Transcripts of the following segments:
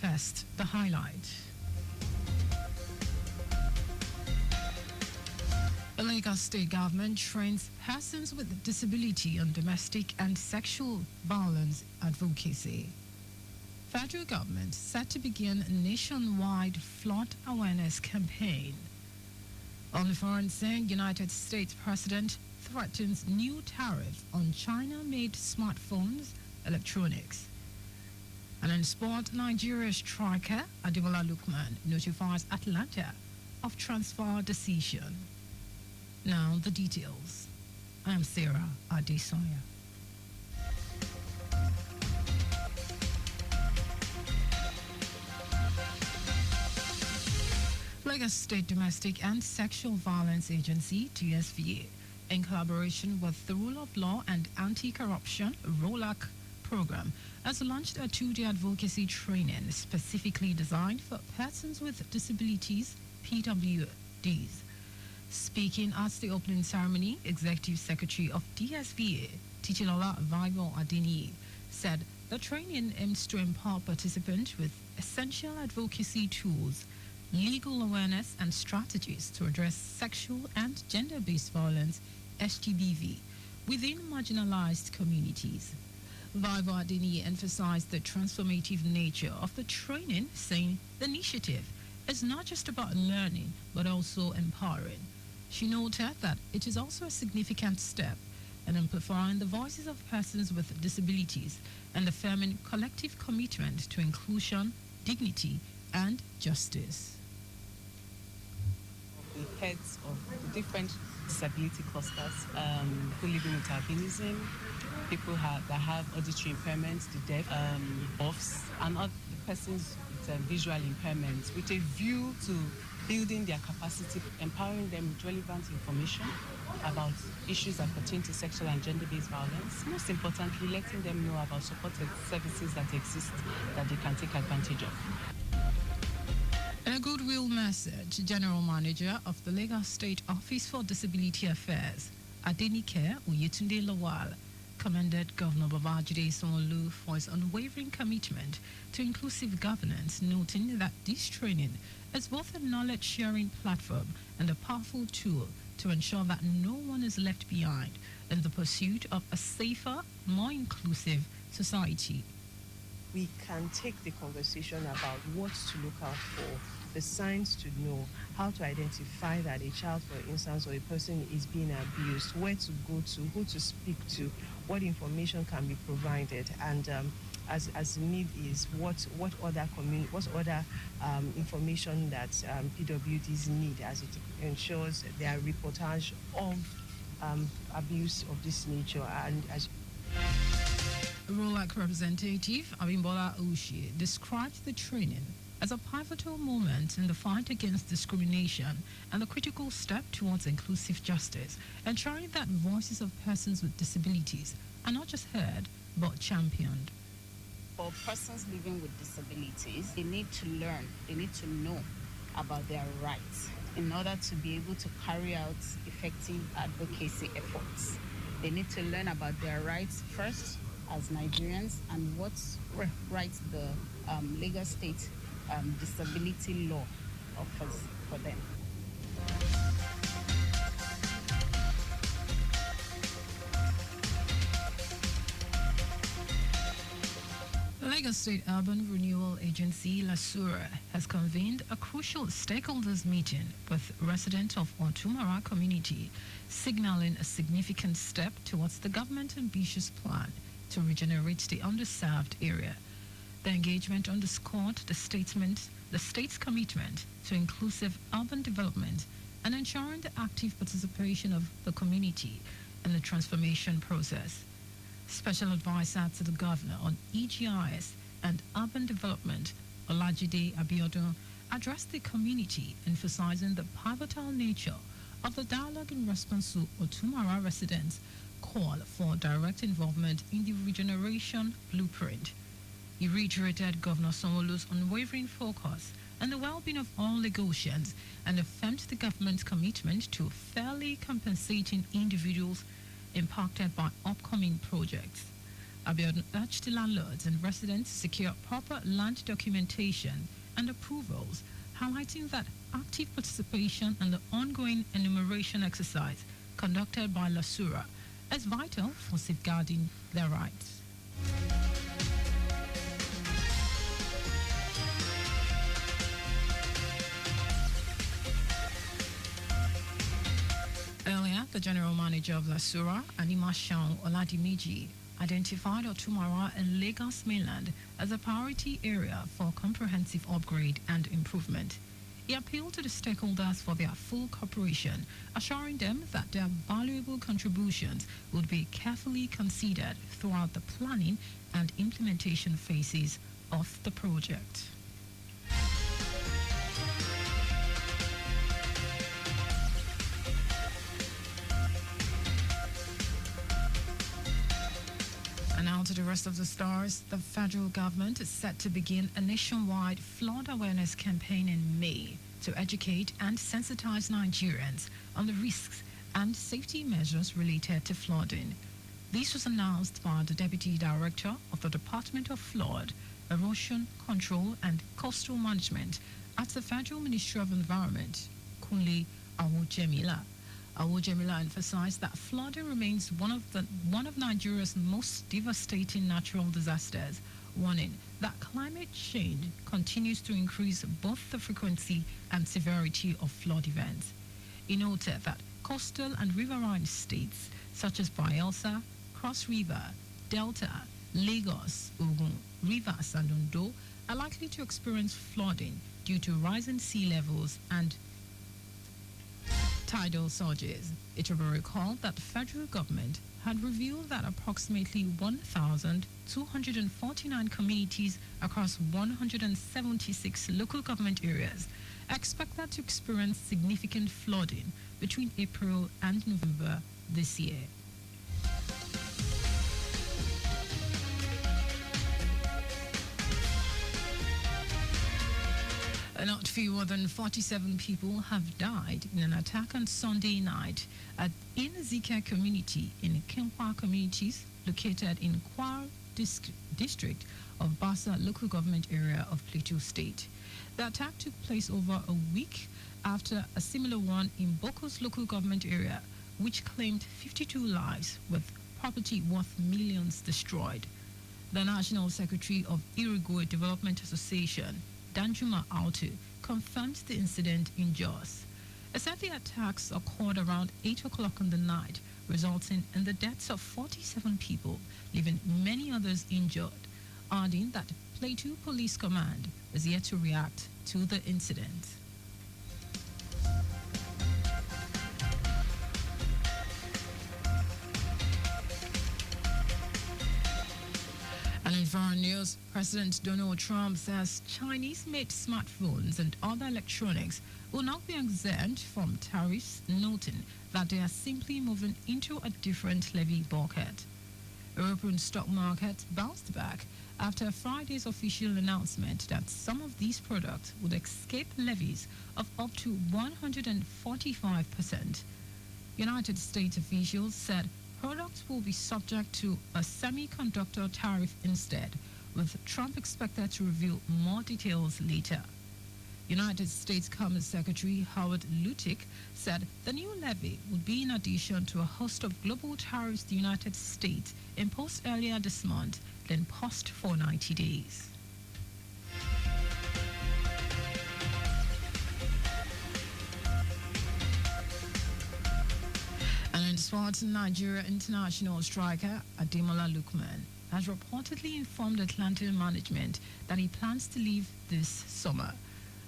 First, the highlight. The Lagos State government trains persons with disability on domestic and sexual violence advocacy. Federal government set to begin a nationwide flood awareness campaign. On the foreign scene, United States President threatens new tariff on China-made smartphones, electronics. And in sport, Nigeria's striker Ademola Lookman notifies Atlanta of transfer decision. Now the details. I am Sarah Adesanya. Lagos State Domestic and Sexual Violence Agency, DSVA, in collaboration with the Rule of Law and Anti-Corruption ROLAC program, has launched a two-day advocacy training specifically designed for persons with disabilities, PWDs. Speaking at the opening ceremony, Executive Secretary of DSVA, Titilola Vibo Adeniyi, said the training aims to empower participants with essential advocacy tools, legal awareness and strategies to address sexual and gender-based violence, SGBV, within marginalized communities. Vibo Adeniyi emphasized the transformative nature of the training, saying the initiative is not just about learning, but also empowering. She noted that it is also a significant step in amplifying the voices of persons with disabilities and affirming collective commitment to inclusion, dignity, and justice. The heads of the different disability clusters, people living with albinism, people that have auditory impairments, the deaf, deafs, and other persons with visual impairments, with a view to building their capacity, empowering them with relevant information about issues that pertain to sexual and gender-based violence. Most importantly, letting them know about supported services that exist that they can take advantage of. In a goodwill message, General Manager of the Lagos State Office for Disability Affairs, Adenike Oyetunde Lawal, commended Governor Babajide Sanwo-Olu for his unwavering commitment to inclusive governance, noting that this training is both a knowledge-sharing platform and a powerful tool to ensure that no one is left behind in the pursuit of a safer, more inclusive society. We can take the conversation about what to look out for, the signs to know, how to identify that a child, for instance, or a person is being abused, where to go to, who to speak to, what information can be provided, and as need is what other information that PWDs need as it ensures their reportage of abuse of this nature. And as ROLAC representative Abimbola Ushi described the training as a pivotal moment in the fight against discrimination and a critical step towards inclusive justice, ensuring that voices of persons with disabilities are not just heard, but championed. For persons living with disabilities, they need to learn, they need to know about their rights in order to be able to carry out effective advocacy efforts. They need to learn about their rights first as Nigerians and what rights the Lagos State disability law offers for them. The Lagos State Urban Renewal Agency, LASURA, has convened a crucial stakeholders meeting with residents of Otumara community, signaling a significant step towards the government's ambitious plan to regenerate the underserved area. The engagement underscored the state's commitment to inclusive urban development and ensuring the active participation of the community in the transformation process. Special Advisor to the Governor on EGIS and Urban Development, Olajide Abiodun, addressed the community, emphasizing the pivotal nature of the dialogue in response to Otumara residents' call for direct involvement in the regeneration blueprint. He reiterated Governor Sanwo-Olu's unwavering focus on the well-being of all Lagosians and affirmed the government's commitment to fairly compensating individuals impacted by upcoming projects. Abiodun urged the landlords and residents to secure proper land documentation and approvals, highlighting that active participation in the ongoing enumeration exercise conducted by Lasura is vital for safeguarding their rights. Earlier, the general manager of Lasura, Anima Shaun Oladimiji, identified Otumara and Lagos mainland as a priority area for comprehensive upgrade and improvement. He appealed to the stakeholders for their full cooperation, assuring them that their valuable contributions would be carefully considered throughout the planning and implementation phases of the project. And now to the rest of the stars. The federal government is set to begin a nationwide flood awareness campaign in May to educate and sensitize Nigerians on the risks and safety measures related to flooding. This was announced by the Deputy Director of the Department of Flood, Erosion Control and Coastal Management at the Federal Ministry of Environment, Kunle Awojemila. Awojemila emphasized that flooding remains one of Nigeria's most devastating natural disasters, warning that climate change continues to increase both the frequency and severity of flood events. He noted that coastal and riverine states such as Bayelsa, Cross River, Delta, Lagos, Ogun, Rivers, and Ondo are likely to experience flooding due to rising sea levels and tidal surges. It will be recalled that the federal government had revealed that approximately 1,249 communities across 176 local government areas are expected to experience significant flooding between April and November this year. Not fewer than 47 people have died in an attack on Sunday night at Zika community in Kempa communities located in Kwar district of Basa local government area of Plateau State. The attack took place over a week after a similar one in Boko's local government area, which claimed 52 lives with property worth millions destroyed. The National Secretary of Irigwe Development Association, Danjuma Autu, confirmed the incident in Jos. It said the attacks occurred around 8 o'clock in the night, resulting in the deaths of 47 people, leaving many others injured, adding that Plateau Police Command is yet to react to the incident. And in foreign news, President Donald Trump says Chinese-made smartphones and other electronics will not be exempt from tariffs, noting that they are simply moving into a different levy bucket. European stock markets bounced back after Friday's official announcement that some of these products would escape levies of up to 145%. United States officials said products will be subject to a semiconductor tariff instead, with Trump expected to reveal more details later. United States Commerce Secretary Howard Luttick said the new levy would be in addition to a host of global tariffs the United States imposed earlier this month, then paused for 90 days. And in sports, Nigeria international striker Ademola Lookman has reportedly informed Atlanta management that he plans to leave this summer.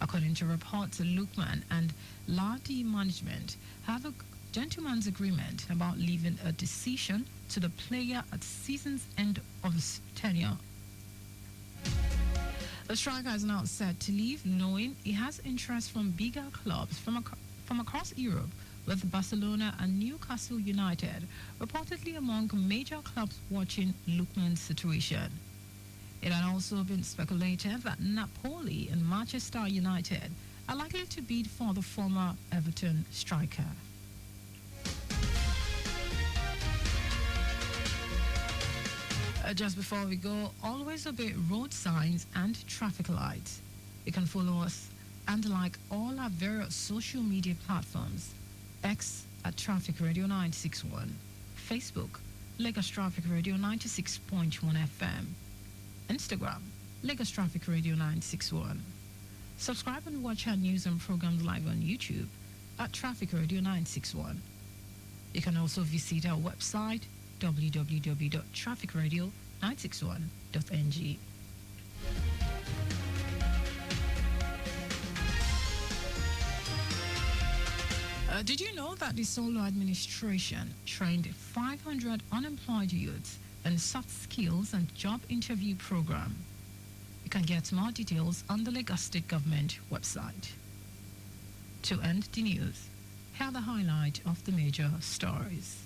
According to reports, Lookman and Ladi management have a gentleman's agreement about leaving a decision to the player at season's end of his tenure. The striker is now set to leave, knowing he has interest from bigger clubs from across Europe, with Barcelona and Newcastle United reportedly among major clubs watching Lookman's situation. It had also been speculated that Napoli and Manchester United are likely to bid for the former Everton striker. Just before we go, always obey road signs and traffic lights. You can follow us and like all our various social media platforms. X at Traffic Radio 961. Facebook, Lagos Traffic Radio 96.1 FM. Instagram, Lagos Traffic Radio 961. Subscribe and watch our news and programs live on YouTube at Traffic Radio 961. You can also visit our website www.trafficradio961.ng. Did you know that the Solo administration trained 500 unemployed youths in soft skills and job interview program? You can get more details on the Lagos State Government website. To end the news, here are the highlight of the major stories.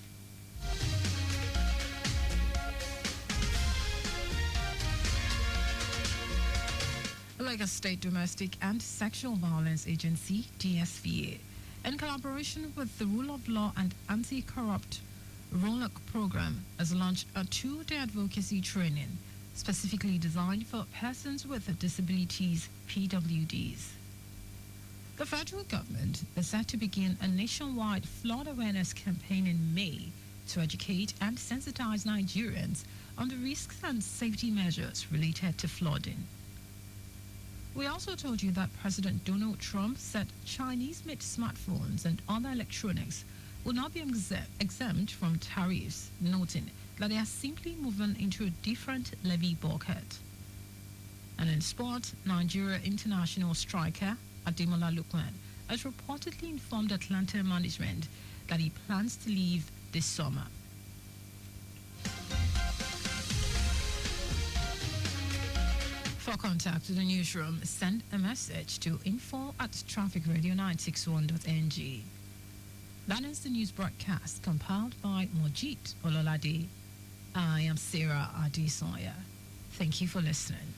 Lagos State Domestic and Sexual Violence Agency, DSVA, in collaboration with the Rule of Law and Anti-Corrupt ROLAC program, has launched a 2-day advocacy training specifically designed for persons with disabilities, PWDs. The federal government is set to begin a nationwide flood awareness campaign in May to educate and sensitize Nigerians on the risks and safety measures related to flooding. We also told you that President Donald Trump said Chinese-made smartphones and other electronics will not be exempt from tariffs, noting that they are simply moving into a different levy bucket. And in sport, Nigeria international striker Ademola Lookman has reportedly informed Atlanta management that he plans to leave this summer. For contact with the newsroom, send a message to info@trafficradio961.ng. That is the news broadcast compiled by Mojit Ololade. I am Sarah Adesanya. Thank you for listening.